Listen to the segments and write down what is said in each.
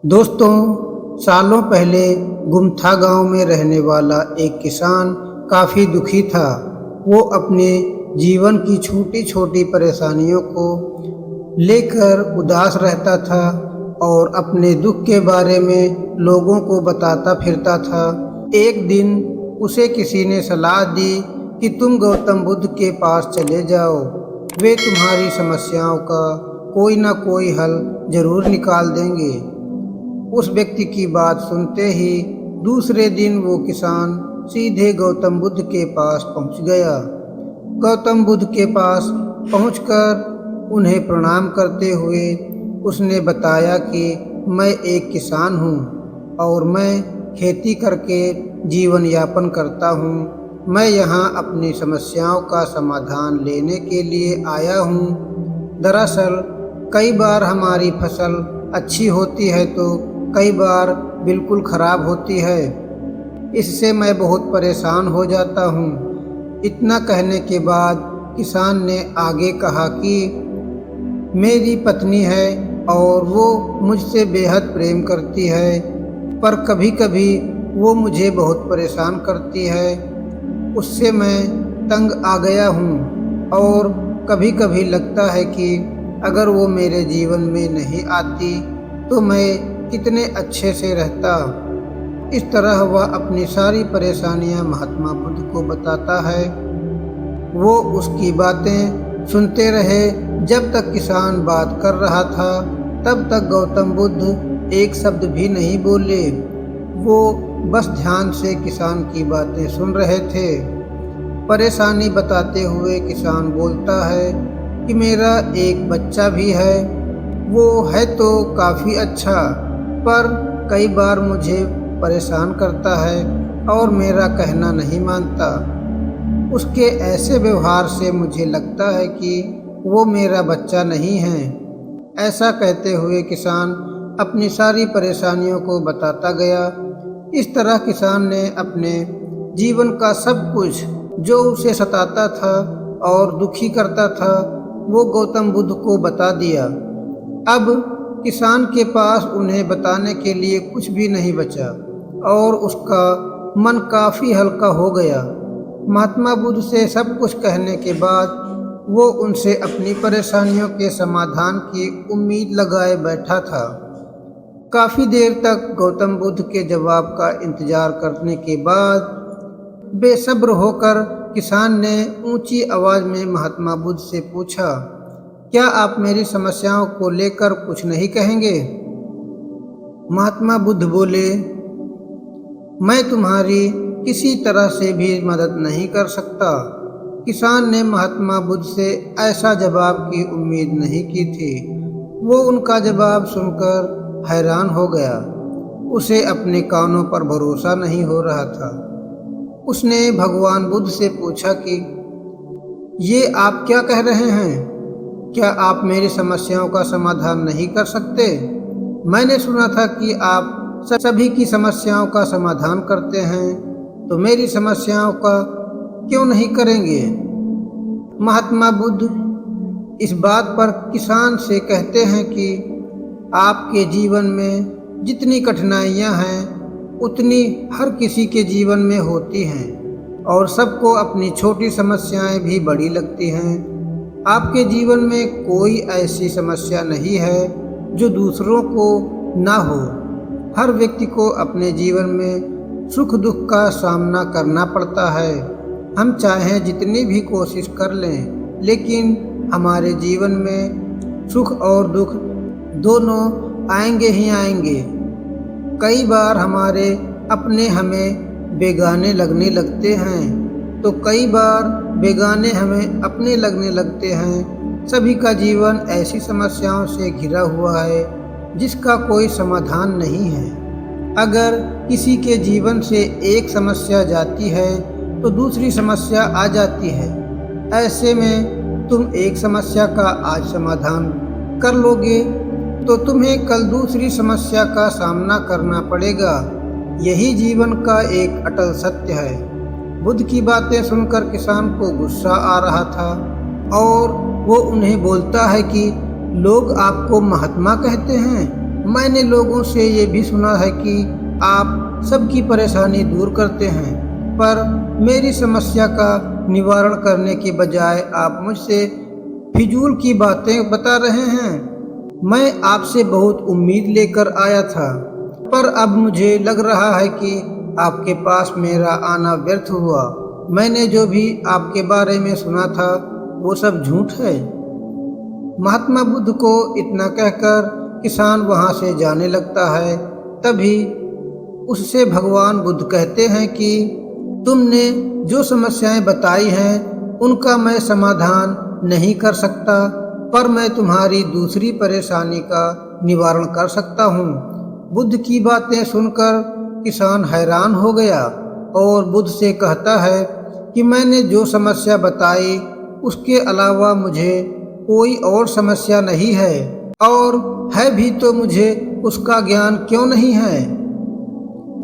दोस्तों, सालों पहले गुमथा गांव में रहने वाला एक किसान काफ़ी दुखी था। वो अपने जीवन की छोटी छोटी परेशानियों को लेकर उदास रहता था और अपने दुख के बारे में लोगों को बताता फिरता था। एक दिन उसे किसी ने सलाह दी कि तुम गौतम बुद्ध के पास चले जाओ, वे तुम्हारी समस्याओं का कोई ना कोई हल जरूर निकाल देंगे। उस व्यक्ति की बात सुनते ही दूसरे दिन वो किसान सीधे गौतम बुद्ध के पास पहुंच गया। गौतम बुद्ध के पास पहुंचकर उन्हें प्रणाम करते हुए उसने बताया कि मैं एक किसान हूं और मैं खेती करके जीवन यापन करता हूं। मैं यहाँ अपनी समस्याओं का समाधान लेने के लिए आया हूं। दरअसल कई बार हमारी फसल अच्छी होती है तो कई बार बिल्कुल खराब होती है। इससे मैं बहुत परेशान हो जाता हूँ। इतना कहने के बाद किसान ने आगे कहा कि मेरी पत्नी है और वो मुझसे बेहद प्रेम करती है, पर कभी कभी वो मुझे बहुत परेशान करती है। उससे मैं तंग आ गया हूँ और कभी कभी लगता है कि अगर वो मेरे जीवन में नहीं आती तो मैं कितने अच्छे से रहता। इस तरह वह अपनी सारी परेशानियां महात्मा बुद्ध को बताता है। वो उसकी बातें सुनते रहे। जब तक किसान बात कर रहा था तब तक गौतम बुद्ध एक शब्द भी नहीं बोले। वो बस ध्यान से किसान की बातें सुन रहे थे। परेशानी बताते हुए किसान बोलता है कि मेरा एक बच्चा भी है। वो है तो काफ़ी अच्छा, पर कई बार मुझे परेशान करता है और मेरा कहना नहीं मानता। उसके ऐसे व्यवहार से मुझे लगता है कि वो मेरा बच्चा नहीं है। ऐसा कहते हुए किसान अपनी सारी परेशानियों को बताता गया। इस तरह किसान ने अपने जीवन का सब कुछ जो उसे सताता था और दुखी करता था वो गौतम बुद्ध को बता दिया। अब किसान के पास उन्हें बताने के लिए कुछ भी नहीं बचा और उसका मन काफ़ी हल्का हो गया। महात्मा बुद्ध से सब कुछ कहने के बाद वो उनसे अपनी परेशानियों के समाधान की उम्मीद लगाए बैठा था। काफ़ी देर तक गौतम बुद्ध के जवाब का इंतजार करने के बाद बेसब्र होकर किसान ने ऊंची आवाज़ में महात्मा बुद्ध से पूछा, क्या आप मेरी समस्याओं को लेकर कुछ नहीं कहेंगे? महात्मा बुद्ध बोले, मैं तुम्हारी किसी तरह से भी मदद नहीं कर सकता। किसान ने महात्मा बुद्ध से ऐसा जवाब की उम्मीद नहीं की थी। वो उनका जवाब सुनकर हैरान हो गया। उसे अपने कानों पर भरोसा नहीं हो रहा था। उसने भगवान बुद्ध से पूछा कि ये आप क्या कह रहे हैं? क्या आप मेरी समस्याओं का समाधान नहीं कर सकते? मैंने सुना था कि आप सभी की समस्याओं का समाधान करते हैं, तो मेरी समस्याओं का क्यों नहीं करेंगे? महात्मा बुद्ध इस बात पर किसान से कहते हैं कि आपके जीवन में जितनी कठिनाइयां हैं उतनी हर किसी के जीवन में होती हैं और सबको अपनी छोटी समस्याएं भी बड़ी लगती हैं। आपके जीवन में कोई ऐसी समस्या नहीं है जो दूसरों को ना हो। हर व्यक्ति को अपने जीवन में सुख दुख का सामना करना पड़ता है। हम चाहें जितनी भी कोशिश कर लें, लेकिन हमारे जीवन में सुख और दुख दोनों आएंगे ही आएंगे। कई बार हमारे अपने हमें बेगाने लगने लगते हैं, तो कई बार बेगाने हमें अपने लगने लगते हैं। सभी का जीवन ऐसी समस्याओं से घिरा हुआ है जिसका कोई समाधान नहीं है। अगर किसी के जीवन से एक समस्या जाती है तो दूसरी समस्या आ जाती है। ऐसे में तुम एक समस्या का आज समाधान कर लोगे तो तुम्हें कल दूसरी समस्या का सामना करना पड़ेगा। यही जीवन का एक अटल सत्य है। बुद्ध की बातें सुनकर किसान को गुस्सा आ रहा था और वो उन्हें बोलता है कि लोग आपको महात्मा कहते हैं, मैंने लोगों से ये भी सुना है कि आप सबकी परेशानी दूर करते हैं, पर मेरी समस्या का निवारण करने के बजाय आप मुझसे फिजूल की बातें बता रहे हैं। मैं आपसे बहुत उम्मीद लेकर आया था, पर अब मुझे लग रहा है कि आपके पास मेरा आना व्यर्थ हुआ। मैंने जो भी आपके बारे में सुना था वो सब झूठ है। महात्मा बुद्ध को इतना कहकर किसान वहां से जाने लगता है। तभी उससे भगवान बुद्ध कहते हैं कि तुमने जो समस्याएं बताई हैं उनका मैं समाधान नहीं कर सकता, पर मैं तुम्हारी दूसरी परेशानी का निवारण कर सकता हूँ। बुद्ध की बातें सुनकर किसान हैरान हो गया और बुद्ध से कहता है कि मैंने जो समस्या बताई उसके अलावा मुझे कोई और समस्या नहीं है, और है भी तो मुझे उसका ज्ञान क्यों नहीं है।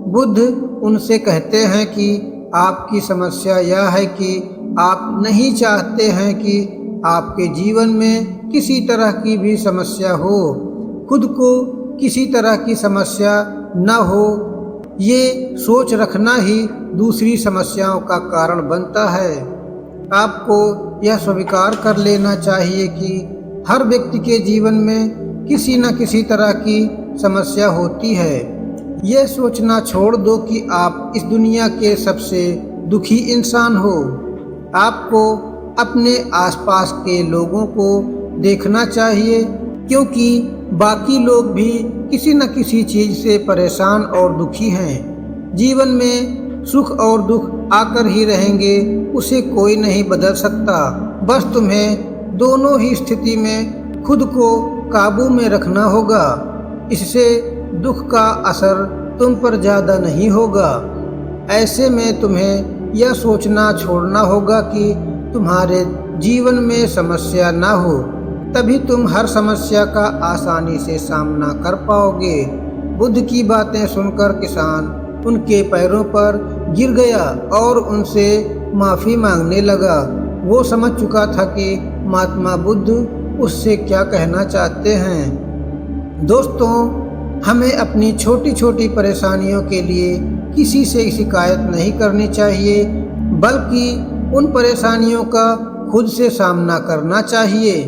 बुद्ध उनसे कहते हैं कि आपकी समस्या यह है कि आप नहीं चाहते हैं कि आपके जीवन में किसी तरह की भी समस्या हो, खुद को किसी तरह की समस्या न हो। ये सोच रखना ही दूसरी समस्याओं का कारण बनता है। आपको यह स्वीकार कर लेना चाहिए कि हर व्यक्ति के जीवन में किसी न किसी तरह की समस्या होती है। यह सोचना छोड़ दो कि आप इस दुनिया के सबसे दुखी इंसान हो। आपको अपने आसपास के लोगों को देखना चाहिए, क्योंकि बाकी लोग भी किसी न किसी चीज से परेशान और दुखी हैं। जीवन में सुख और दुख आकर ही रहेंगे, उसे कोई नहीं बदल सकता। बस तुम्हें दोनों ही स्थिति में खुद को काबू में रखना होगा। इससे दुख का असर तुम पर ज़्यादा नहीं होगा। ऐसे में तुम्हें यह सोचना छोड़ना होगा कि तुम्हारे जीवन में समस्या ना हो, तभी तुम हर समस्या का आसानी से सामना कर पाओगे। बुद्ध की बातें सुनकर किसान उनके पैरों पर गिर गया और उनसे माफ़ी मांगने लगा। वो समझ चुका था कि महात्मा बुद्ध उससे क्या कहना चाहते हैं। दोस्तों, हमें अपनी छोटी छोटी परेशानियों के लिए किसी से शिकायत नहीं करनी चाहिए, बल्कि उन परेशानियों का खुद से सामना करना चाहिए।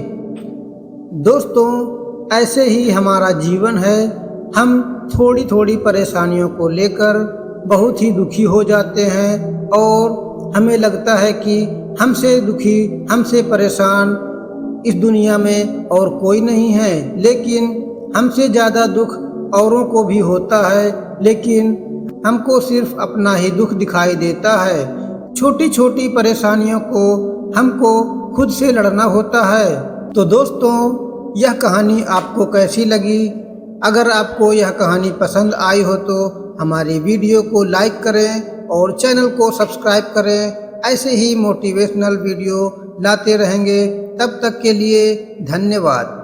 दोस्तों, ऐसे ही हमारा जीवन है। हम थोड़ी थोड़ी परेशानियों को लेकर बहुत ही दुखी हो जाते हैं और हमें लगता है कि हमसे दुखी, हमसे परेशान इस दुनिया में और कोई नहीं है। लेकिन हमसे ज़्यादा दुख औरों को भी होता है, लेकिन हमको सिर्फ अपना ही दुख दिखाई देता है। छोटी छोटी परेशानियों को हमको खुद से लड़ना होता है। तो दोस्तों, यह कहानी आपको कैसी लगी? अगर आपको यह कहानी पसंद आई हो तो हमारी वीडियो को लाइक करें और चैनल को सब्सक्राइब करें। ऐसे ही मोटिवेशनल वीडियो लाते रहेंगे। तब तक के लिए धन्यवाद।